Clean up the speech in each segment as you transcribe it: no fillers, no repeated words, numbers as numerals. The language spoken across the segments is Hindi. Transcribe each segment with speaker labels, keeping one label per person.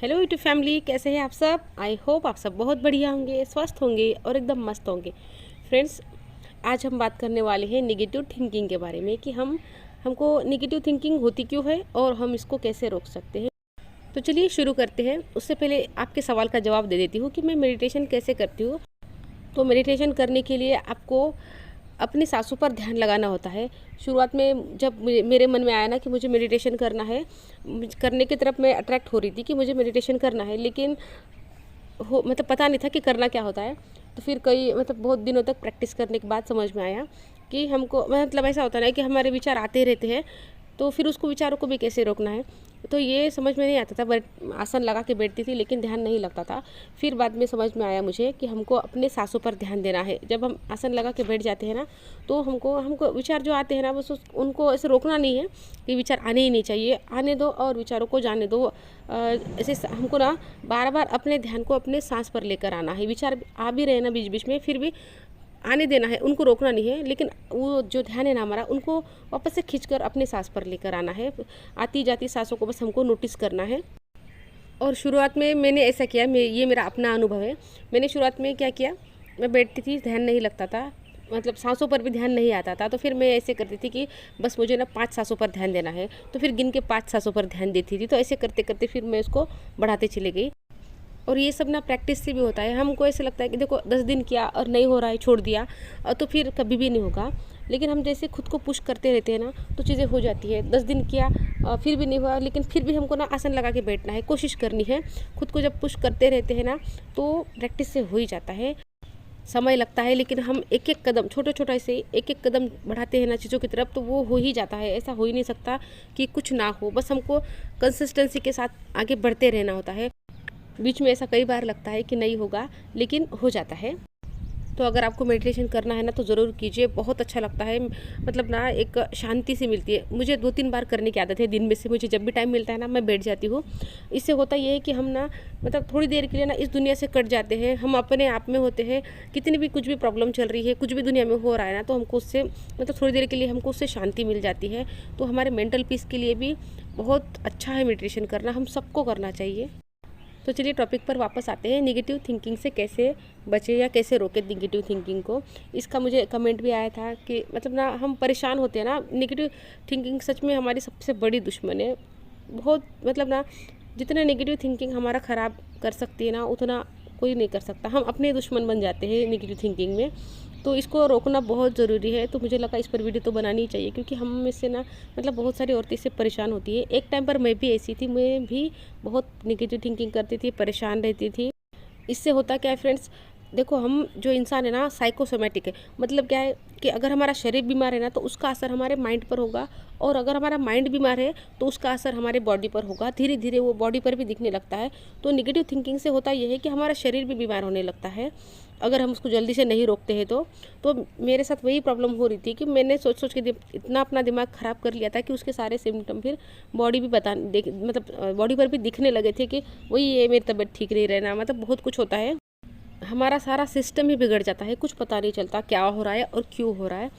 Speaker 1: हेलो यूट्यूब फैमिली, कैसे हैं आप सब। आई होप आप सब बहुत बढ़िया होंगे, स्वस्थ होंगे और एकदम मस्त होंगे। फ्रेंड्स, आज हम बात करने वाले हैं नेगेटिव थिंकिंग के बारे में कि हमको नेगेटिव थिंकिंग होती क्यों है और हम इसको कैसे रोक सकते हैं। तो चलिए शुरू करते हैं। उससे पहले आपके सवाल का जवाब दे देती हूँ कि मैं मेडिटेशन कैसे करती हूँ। तो मेडिटेशन करने के लिए आपको अपनी सांसों पर ध्यान लगाना होता है। शुरुआत में जब मेरे मन में आया ना कि मुझे मेडिटेशन करना है, करने की तरफ मैं अट्रैक्ट हो रही थी कि मुझे मेडिटेशन करना है, लेकिन पता नहीं था कि करना क्या होता है। तो फिर कई बहुत दिनों तक प्रैक्टिस करने के बाद समझ में आया कि हमको ऐसा होता है ना कि हमारे विचार आते रहते हैं, तो फिर उसको विचारों को भी कैसे रोकना है। तो ये समझ में नहीं आता था, बट आसन लगा के बैठती थी लेकिन ध्यान नहीं लगता था। फिर बाद में समझ में आया मुझे कि हमको अपने सांसों पर ध्यान देना है। जब हम आसन लगा के बैठ जाते हैं ना, तो हमको विचार जो आते हैं ना, बस उनको ऐसे रोकना नहीं है कि विचार आने ही नहीं चाहिए, आने दो और विचारों को जाने दो। ऐसे हमको ना बार बार अपने ध्यान को अपने सांस पर लेकर आना है। विचार आ भी रहे ना बीच बीच में, फिर भी आने देना है, उनको रोकना नहीं है। लेकिन वो जो ध्यान है ना हमारा, उनको वापस से खींचकर अपने सांस पर लेकर आना है। आती जाती सांसों को बस हमको नोटिस करना है। और शुरुआत में मैंने ऐसा किया, ये मेरा अपना अनुभव है। मैंने शुरुआत में क्या किया, मैं बैठती थी, ध्यान नहीं लगता था, सांसों पर भी ध्यान नहीं आता था। तो फिर मैं ऐसे करती थी कि बस मुझे ना 5 सांसों पर ध्यान देना है। तो फिर गिन के 5 सांसों पर ध्यान देती थी। तो ऐसे करते करते फिर मैं उसको बढ़ाते चली गई। और ये सब ना प्रैक्टिस से भी होता है। हमको ऐसे लगता है कि देखो 10 दिन किया और नहीं हो रहा है, छोड़ दिया, तो फिर कभी भी नहीं होगा। लेकिन हम जैसे खुद को पुश करते रहते हैं ना, तो चीज़ें हो जाती है। 10 दिन किया फिर भी नहीं हुआ, लेकिन फिर भी हमको ना आसन लगा के बैठना है, कोशिश करनी है। खुद को जब पुश करते रहते हैं ना, तो प्रैक्टिस से हो ही जाता है। समय लगता है, लेकिन हम एक एक कदम, छोटा छोटा ऐसे एक एक कदम बढ़ाते हैं ना चीज़ों की तरफ, तो वो हो ही जाता है। ऐसा हो ही नहीं सकता कि कुछ ना हो। बस हमको कंसिस्टेंसी के साथ आगे बढ़ते रहना होता है। बीच में ऐसा कई बार लगता है कि नहीं होगा, लेकिन हो जाता है। तो अगर आपको मेडिटेशन करना है ना, तो ज़रूर कीजिए, बहुत अच्छा लगता है। ना एक शांति सी मिलती है। मुझे 2-3 बार करने की आदत है दिन में से। मुझे जब भी टाइम मिलता है ना, मैं बैठ जाती हूँ। इससे होता ये है कि हम ना थोड़ी देर के लिए ना इस दुनिया से कट जाते हैं। हम अपने आप में होते हैं। कितनी भी कुछ भी प्रॉब्लम चल रही है, कुछ भी दुनिया में हो रहा है ना, तो हमको उससे थोड़ी देर के लिए हमको उससे शांति मिल जाती है। तो हमारे मेंटल पीस के लिए भी बहुत अच्छा है मेडिटेशन करना। हम सबको करना चाहिए। तो चलिए टॉपिक पर वापस आते हैं। नेगेटिव थिंकिंग से कैसे बचे या कैसे रोके नेगेटिव थिंकिंग को। इसका मुझे कमेंट भी आया था कि हम परेशान होते हैं ना। नेगेटिव थिंकिंग सच में हमारी सबसे बड़ी दुश्मन है। बहुत जितना नेगेटिव थिंकिंग हमारा ख़राब कर सकती है ना, उतना कोई नहीं कर सकता। हम अपने दुश्मन बन जाते हैं नेगेटिव थिंकिंग में। तो इसको रोकना बहुत ज़रूरी है। तो मुझे लगा इस पर वीडियो तो बनानी ही चाहिए, क्योंकि हम में से ना बहुत सारी औरतें इससे परेशान होती है। एक टाइम पर मैं भी ऐसी थी, मैं भी बहुत नेगेटिव थिंकिंग करती थी, परेशान रहती थी। इससे होता क्या है फ्रेंड्स, देखो हम जो इंसान है ना, साइकोसोमेटिक है। क्या है कि अगर हमारा शरीर बीमार है ना, तो उसका असर हमारे माइंड पर होगा। और अगर हमारा माइंड बीमार है, तो उसका असर हमारे बॉडी पर होगा। धीरे धीरे वो बॉडी पर भी दिखने लगता है। तो नेगेटिव थिंकिंग से होता यह है कि हमारा शरीर भी बीमार होने लगता है, अगर हम उसको जल्दी से नहीं रोकते हैं तो मेरे साथ वही प्रॉब्लम हो रही थी कि मैंने सोच सोच के इतना अपना दिमाग ख़राब कर लिया था कि उसके सारे सिम्टम फिर बॉडी भी बॉडी पर भी दिखने लगे थे कि वही ये मेरी तबीयत ठीक नहीं रहना। बहुत कुछ होता है, हमारा सारा सिस्टम ही बिगड़ जाता है। कुछ पता नहीं चलता क्या हो रहा है और क्यों हो रहा है।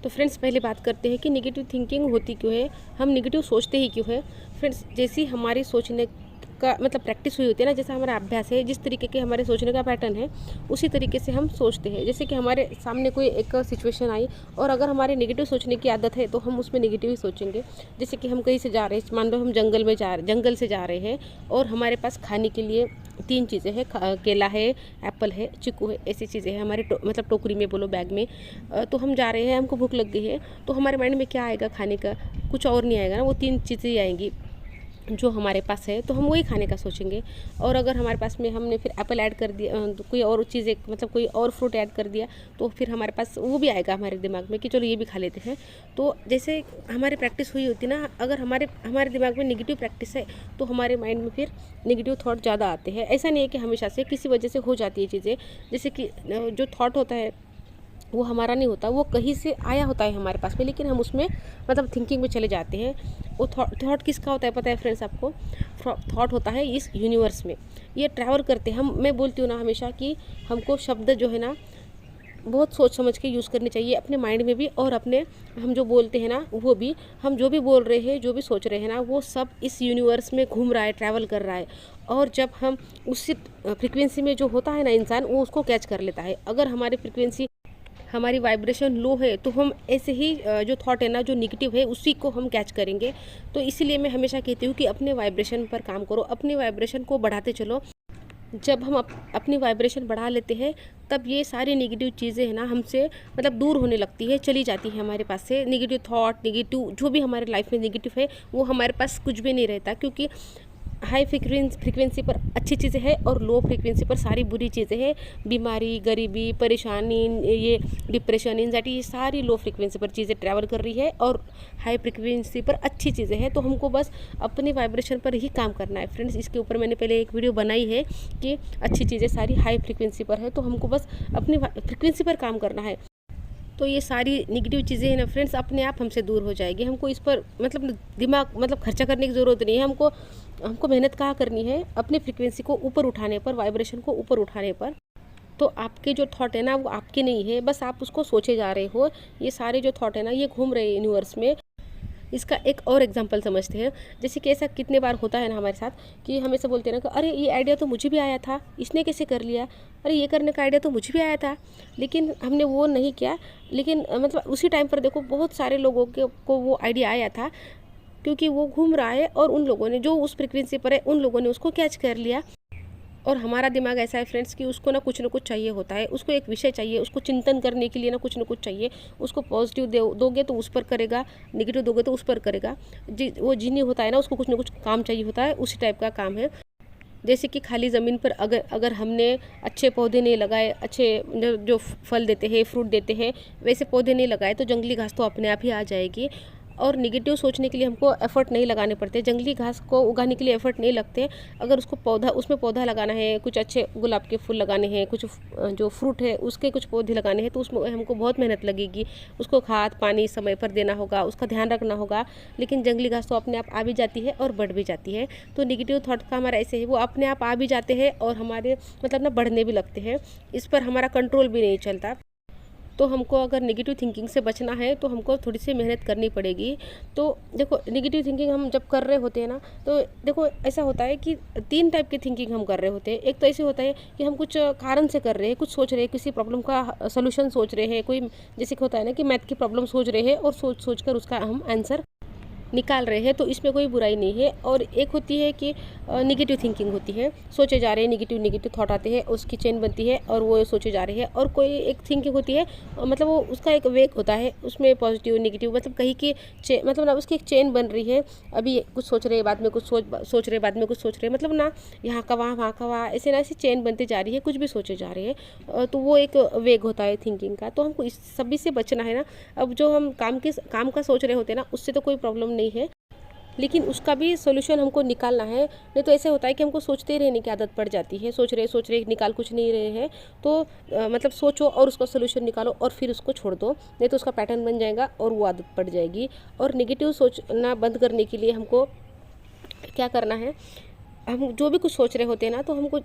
Speaker 1: तो फ्रेंड्स, पहले बात करते हैं कि नेगेटिव थिंकिंग होती क्यों है, हम नेगेटिव सोचते ही क्यों है। फ्रेंड्स, जैसी हमारी सोचने का प्रैक्टिस हुई होती है ना, जैसा हमारा अभ्यास है, जिस तरीके के हमारे सोचने का पैटर्न है, उसी तरीके से हम सोचते हैं। जैसे कि हमारे सामने कोई एक सिचुएशन आई, और अगर हमारे नेगेटिव सोचने की आदत है, तो हम उसमें नेगेटिव ही सोचेंगे। जैसे कि हम कहीं से जा रहे हैं, मान लो हम जंगल से जा रहे हैं, और हमारे पास खाने के लिए 3 चीज़ें हैं, केला है, एप्पल है, चीकू है, ऐसी चीज़ें हैं हमारे टोकरी में, बोलो बैग में। तो हम जा रहे हैं, हमको भूख लग गई है, तो हमारे माइंड में क्या आएगा खाने का, कुछ और नहीं आएगा ना, वो 3 चीज़ें ही आएंगी जो हमारे पास है, तो हम वही खाने का सोचेंगे। और अगर हमारे पास में हमने फिर एप्पल ऐड कर दिया, तो कोई और चीज़ कोई और फ्रूट ऐड कर दिया, तो फिर हमारे पास वो भी आएगा हमारे दिमाग में कि चलो ये भी खा लेते हैं। तो जैसे हमारी प्रैक्टिस हुई होती ना, अगर हमारे दिमाग में नेगेटिव प्रैक्टिस है, तो हमारे माइंड में फिर नेगेटिव थॉट ज़्यादा आते हैं। ऐसा नहीं है कि हमेशा से, किसी वजह से हो जाती है चीज़ें। जैसे कि जो थॉट होता है वो हमारा नहीं होता, वो कहीं से आया होता है हमारे पास में, लेकिन हम उसमें थिंकिंग में चले जाते हैं। वो थॉट किसका होता है पता है फ्रेंड्स आपको? थॉट होता है इस यूनिवर्स में, ये ट्रैवल करते हैं। मैं बोलती हूँ ना हमेशा कि हमको शब्द जो है ना, बहुत सोच समझ के यूज़ करनी चाहिए अपने माइंड में भी, और अपने हम जो बोलते हैं ना वो भी, हम जो भी बोल रहे हैं जो भी सोच रहे हैं ना वो सब इस यूनिवर्स में घूम रहा है, ट्रैवल कर रहा है। और जब हम उसी फ्रिक्वेंसी में जो होता है ना इंसान, वो उसको कैच कर लेता है। अगर हमारी फ्रिक्वेंसी, हमारी वाइब्रेशन लो है तो हम ऐसे ही जो थॉट है ना जो निगेटिव है उसी को हम कैच करेंगे। तो इसीलिए मैं हमेशा कहती हूँ कि अपने वाइब्रेशन पर काम करो, अपने वाइब्रेशन को बढ़ाते चलो। जब हम अपनी वाइब्रेशन बढ़ा लेते हैं तब ये सारी नेगेटिव चीज़ें हैं ना हमसे मतलब दूर होने लगती है, चली जाती है हमारे पास से। नेगेटिव थॉट, नेगेटिव जो भी हमारे लाइफ में नेगेटिव है वो हमारे पास कुछ भी नहीं रहता, क्योंकि हाई फ्रिक्वेंसी पर अच्छी चीज़ें हैं और लो फ्रिक्वेंसी पर सारी बुरी चीज़ें हैं। बीमारी, गरीबी, परेशानी, ये डिप्रेशन, एंजाइटी, ये सारी लो फ्रिक्वेंसी पर चीज़ें ट्रैवल कर रही है और हाई फ्रिक्वेंसी पर अच्छी चीज़ें हैं। तो हमको बस अपनी वाइब्रेशन पर ही काम करना है फ्रेंड्स। इसके ऊपर मैंने पहले एक वीडियो बनाई है कि अच्छी चीज़ें सारी हाई फ्रिक्वेंसी पर है, तो हमको बस अपनी फ्रिक्वेंसी पर काम करना है। तो ये सारी नेगेटिव चीज़ें हैं ना फ्रेंड्स अपने आप हमसे दूर हो जाएगी। हमको इस पर मतलब दिमाग मतलब खर्चा करने की ज़रूरत नहीं है। हमको मेहनत कहाँ करनी है, अपनी फ्रिक्वेंसी को ऊपर उठाने पर, वाइब्रेशन को ऊपर उठाने पर। तो आपके जो थॉट है ना वो आपके नहीं है, बस आप उसको सोचे जा रहे हो। ये सारे जो थॉट है ना ये घूम रहे हैं यूनिवर्स में। इसका एक और एग्जांपल समझते हैं। जैसे कि ऐसा कितने बार होता है ना हमारे साथ कि हम ऐसे बोलते हैं ना कि अरे ये आइडिया तो मुझे भी आया था, इसने कैसे कर लिया, अरे ये करने का आइडिया तो मुझे भी आया था, लेकिन हमने वो नहीं किया। लेकिन मतलब उसी टाइम पर देखो बहुत सारे लोगों को वो आइडिया आया था, क्योंकि वो घूम रहा है और उन लोगों ने जो उस फ्रिक्वेंसी पर है उन लोगों ने उसको कैच कर लिया। और हमारा दिमाग ऐसा है फ्रेंड्स कि उसको ना कुछ चाहिए होता है, उसको एक विषय चाहिए, उसको चिंतन करने के लिए ना कुछ चाहिए। उसको पॉजिटिव दोगे तो उस पर करेगा, नेगेटिव दोगे तो उस पर करेगा। वो जीनी होता है ना उसको कुछ काम चाहिए होता है, उसी टाइप का काम है। जैसे कि खाली ज़मीन पर अगर हमने अच्छे पौधे नहीं लगाए, अच्छे जो फल देते हैं, फ्रूट देते हैं, वैसे पौधे नहीं लगाए तो जंगली घास तो अपने आप ही आ जाएगी। और नेगेटिव सोचने के लिए हमको एफ़र्ट नहीं लगाने पड़ते, जंगली घास को उगाने के लिए एफ़र्ट नहीं लगते। अगर उसमें पौधा लगाना है, कुछ अच्छे गुलाब के फूल लगाने हैं, कुछ जो फ्रूट है उसके कुछ पौधे लगाने हैं, तो उसमें हमको बहुत मेहनत लगेगी। उसको खाद पानी समय पर देना होगा, उसका ध्यान रखना होगा। लेकिन जंगली घास तो अपने आप आ भी जाती है और बढ़ भी जाती है। तो नेगेटिव थॉट का हमारा ऐसे है, वो अपने आप आ भी जाते हैं और हमारे मतलब ना बढ़ने भी लगते हैं। इस पर हमारा कंट्रोल भी नहीं चलता। तो हमको अगर नेगेटिव थिंकिंग से बचना है तो हमको थोड़ी सी मेहनत करनी पड़ेगी। तो देखो नेगेटिव थिंकिंग हम जब कर रहे होते हैं ना, तो देखो ऐसा होता है कि 3 टाइप की थिंकिंग हम कर रहे होते हैं। एक तो ऐसे होता है कि हम कुछ कारण से कर रहे हैं, कुछ सोच रहे हैं, किसी प्रॉब्लम का सोल्यूशन सोच रहे हैं। कोई जैसे कि होता है ना कि मैथ की प्रॉब्लम सोच रहे हैं और सोच कर उसका हम आंसर निकाल रहे हैं, तो इसमें कोई बुराई नहीं है। और एक होती है कि नेगेटिव थिंकिंग होती है, सोचे जा रहे हैं, नेगेटिव थॉट आते हैं, उसकी चेन बनती है और वो सोचे जा रहे हैं। और कोई एक थिंकिंग होती है मतलब वो उसका एक वेग होता है, उसमें पॉजिटिव नेगेटिव मतलब कहीं की मतलब ना उसकी एक चेन बन रही है। अभी कुछ सोच रहे हैं, बाद में कुछ सोच रहे हैं, बाद में कुछ सोच रहे हैं, मतलब ना यहाँ का वहाँ का वहाँ, ऐसे ना ऐसी चेन बनती जा रही है, कुछ भी सोचे जा रहे हैं। तो वो एक वेग होता है थिंकिंग का। तो हमको इस सभी से बचना है ना। अब जो हम काम का सोच रहे होते हैं ना, उससे तो कोई प्रॉब्लम नहीं है, लेकिन उसका भी सोल्यूशन हमको निकालना है। नहीं तो ऐसे होता है कि हमको सोचते ही रहने की आदत पड़ जाती है, सोच रहे निकाल कुछ नहीं रहे हैं। तो मतलब सोचो और उसका सोल्यूशन निकालो और फिर उसको छोड़ दो, नहीं तो उसका पैटर्न बन जाएगा और वो आदत पड़ जाएगी। और नेगेटिव सोचना बंद करने के लिए हमको क्या करना है, हम जो भी कुछ सोच रहे होते हैं ना, तो हमको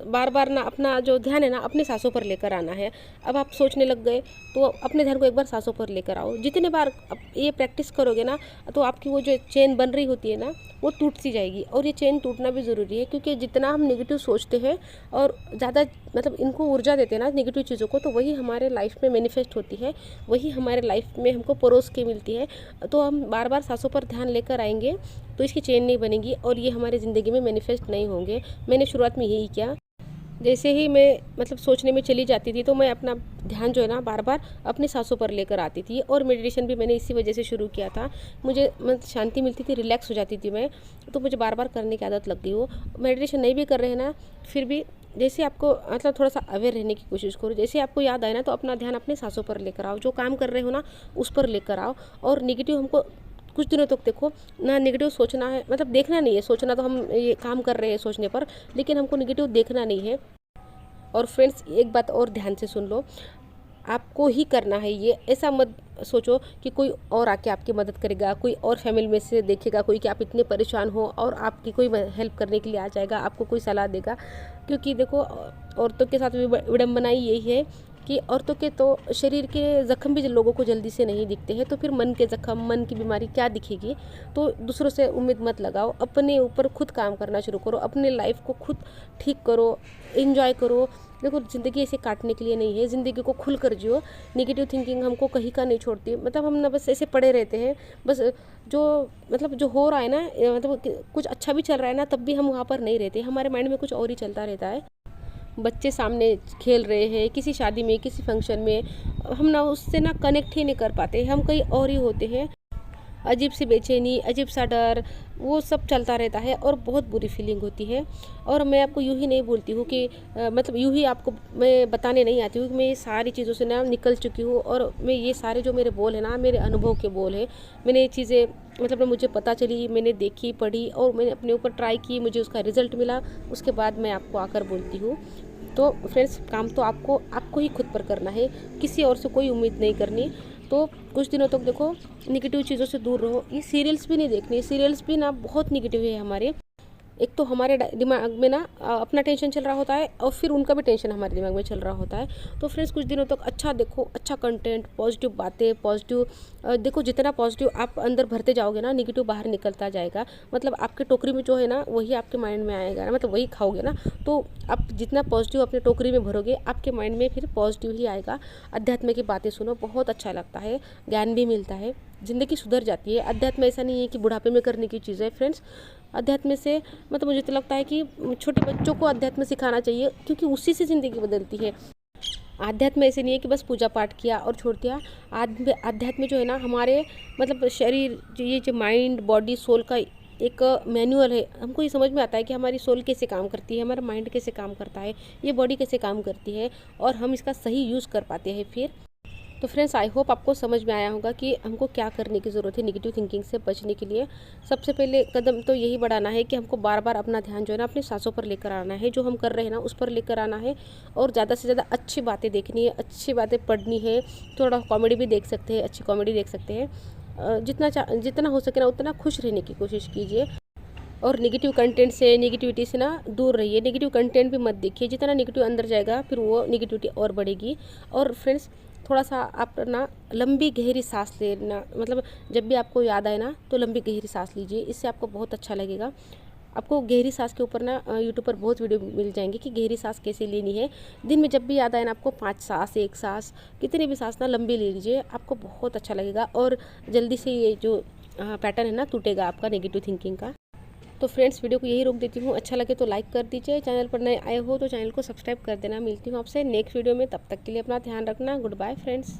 Speaker 1: बार बार ना अपना जो ध्यान है ना अपनी सांसों पर लेकर आना है। अब आप सोचने लग गए तो अपने ध्यान को एक बार सांसों पर लेकर आओ। जितने बार ये प्रैक्टिस करोगे ना, तो आपकी वो जो चेन बन रही होती है ना वो टूटती जाएगी। और ये चेन टूटना भी ज़रूरी है, क्योंकि जितना हम नेगेटिव सोचते हैं और ज़्यादा मतलब इनको ऊर्जा देते हैं ना नेगेटिव चीज़ों को, तो वही हमारे लाइफ में मैनिफेस्ट होती है, वही हमारे लाइफ में हमको परोस के मिलती है। तो हम बार बार सांसों पर ध्यान लेकर आएंगे तो इसकी चेन नहीं बनेगी और ये हमारी ज़िंदगी में मैनिफेस्ट नहीं होंगे। मैंने शुरुआत में यही किया। जैसे ही मैं मतलब सोचने में चली जाती थी तो मैं अपना ध्यान जो है ना बार बार अपनी सांसों पर लेकर आती थी। और मेडिटेशन भी मैंने इसी वजह से शुरू किया था। मुझे मतलब शांति मिलती थी, रिलैक्स हो जाती थी मैं, तो मुझे बार बार करने की आदत लग गई वो। मेडिटेशन नहीं भी कर रहे हैं ना, फिर भी जैसे आपको मतलब थोड़ा सा अवेयर रहने की कोशिश करो। जैसे आपको याद आए ना तो अपना ध्यान अपने सांसों पर लेकर आओ, जो काम कर रहे हो ना उस पर लेकर आओ। और नेगेटिव हमको कुछ दिनों तक देखो ना, नेगेटिव सोचना है मतलब देखना नहीं है। सोचना तो हम ये काम कर रहे हैं सोचने पर, लेकिन हमको नेगेटिव देखना नहीं है। और फ्रेंड्स एक बात और ध्यान से सुन लो, आपको ही करना है ये। ऐसा मत सोचो कि कोई और आके आपकी मदद करेगा, कोई और फैमिली में से देखेगा कोई कि आप इतने परेशान हो और आपकी कोई हेल्प करने के लिए आ जाएगा, आपको कोई सलाह देगा। क्योंकि देखो औरतों के साथ विडम्बना ही यही है कि औरतों के तो शरीर के ज़ख्म भी लोगों को जल्दी से नहीं दिखते हैं, तो फिर मन के ज़ख्म, मन की बीमारी क्या दिखेगी। तो दूसरों से उम्मीद मत लगाओ, अपने ऊपर खुद काम करना शुरू करो, अपने लाइफ को खुद ठीक करो, एंजॉय करो। देखो ज़िंदगी ऐसे काटने के लिए नहीं है, ज़िंदगी को खुल कर जियो। नेगेटिव थिंकिंग हमको कहीं का नहीं छोड़ती। मतलब हम ना बस ऐसे पड़े रहते हैं, बस जो मतलब जो हो रहा है ना, मतलब कुछ अच्छा भी चल रहा है ना, तब भी हम वहाँ पर नहीं रहते, हमारे माइंड में कुछ और ही चलता रहता है। बच्चे सामने खेल रहे हैं किसी शादी में, किसी फंक्शन में, हम ना उससे ना कनेक्ट ही नहीं कर पाते, हम कहीं और ही होते हैं। अजीब सी बेचैनी, अजीब सा डर, वो सब चलता रहता है और बहुत बुरी फीलिंग होती है। और मैं आपको यूँ ही नहीं बोलती हूँ कि मतलब यूँ ही आपको मैं बताने नहीं आती हूँ कि मैं ये सारी चीज़ों से ना निकल चुकी हूँ, और मैं ये सारे जो मेरे बोल हैं ना, मेरे अनुभव के बोल हैं। मैंने ये चीज़ें मतलब ना मुझे पता चली, मैंने देखी, पढ़ी और मैंने अपने ऊपर ट्राई की, मुझे उसका रिजल्ट मिला, उसके बाद मैं आपको आकर बोलती हूँ। तो फ्रेंड्स, काम तो आपको ही खुद पर करना है, किसी और से कोई उम्मीद नहीं करनी। तो कुछ दिनों तक देखो निगेटिव चीज़ों से दूर रहो। ये सीरियल्स भी नहीं देखनी, सीरियल्स भी ना बहुत निगेटिव है हमारे। एक तो हमारे दिमाग में ना अपना टेंशन चल रहा होता है, और फिर उनका भी टेंशन हमारे दिमाग में चल रहा होता है। तो फ्रेंड्स, कुछ दिनों तक अच्छा देखो, अच्छा कंटेंट, पॉजिटिव बातें, पॉजिटिव देखो। जितना पॉजिटिव आप अंदर भरते जाओगे ना, निगेटिव बाहर निकलता जाएगा। मतलब आपके टोकरी में जो है ना, वही आपके माइंड में आएगा ना, मतलब वही खाओगे ना। तो आप जितना पॉजिटिव अपने टोकरी में भरोगे, आपके माइंड में फिर पॉजिटिव ही आएगा। अध्यात्म की बातें सुनो, बहुत अच्छा लगता है, ज्ञान भी मिलता है, ज़िंदगी सुधर जाती है। अध्यात्म ऐसा नहीं है कि बुढ़ापे में करने की चीज़ है फ्रेंड्स। अध्यात्म से मतलब मुझे तो लगता है कि छोटे बच्चों को अध्यात्म सिखाना चाहिए, क्योंकि उसी से ज़िंदगी बदलती है। आध्यात्म ऐसे नहीं है कि बस पूजा पाठ किया और छोड़ दिया। आध्यात्म जो है ना, हमारे मतलब शरीर, ये जो माइंड, बॉडी, सोल का एक मैनुअल है। हमको ये समझ में आता है कि हमारी सोल कैसे काम करती है, हमारा माइंड कैसे काम करता है, ये बॉडी कैसे काम करती है, और हम इसका सही यूज़ कर पाते हैं फिर। तो फ्रेंड्स, आई होप आपको समझ में आया होगा कि हमको क्या करने की ज़रूरत है नेगेटिव थिंकिंग से बचने के लिए। सबसे पहले कदम तो यही बढ़ाना है कि हमको बार बार अपना ध्यान जो है ना, अपनी सांसों पर लेकर आना है, जो हम कर रहे हैं ना उस पर लेकर आना है। और ज़्यादा से ज़्यादा अच्छी बातें देखनी है, अच्छी बातें पढ़नी है। थोड़ा कॉमेडी भी देख सकते हैं, अच्छी कॉमेडी देख सकते हैं। जितना हो सके ना उतना खुश रहने की कोशिश कीजिए। और नेगेटिव कंटेंट से, नेगेटिविटी से ना दूर रहिए। नेगेटिव कंटेंट भी मत देखिए, जितना नेगेटिव अंदर जाएगा फिर वो नेगेटिविटी और बढ़ेगी। और फ्रेंड्स, थोड़ा सा आप ना लंबी गहरी सांस लेना, मतलब जब भी आपको याद आए ना, तो लंबी गहरी सांस लीजिए, इससे आपको बहुत अच्छा लगेगा। आपको गहरी सांस के ऊपर ना यूट्यूब पर बहुत वीडियो मिल जाएंगे कि गहरी सांस कैसे लेनी है। दिन में जब भी याद आए ना आपको, 5 सांस, 1 सांस, कितनी भी सांस ना लंबी ले लीजिए, आपको बहुत अच्छा लगेगा। और जल्दी से ये जो पैटर्न है ना टूटेगा आपका नेगेटिव थिंकिंग का। तो फ्रेंड्स, वीडियो को यही रोक देती हूँ। अच्छा लगे तो लाइक कर दीजिए, चैनल पर नए आए हो तो चैनल को सब्सक्राइब कर देना। मिलती हूँ आपसे नेक्स्ट वीडियो में, तब तक के लिए अपना ध्यान रखना। Goodbye friends.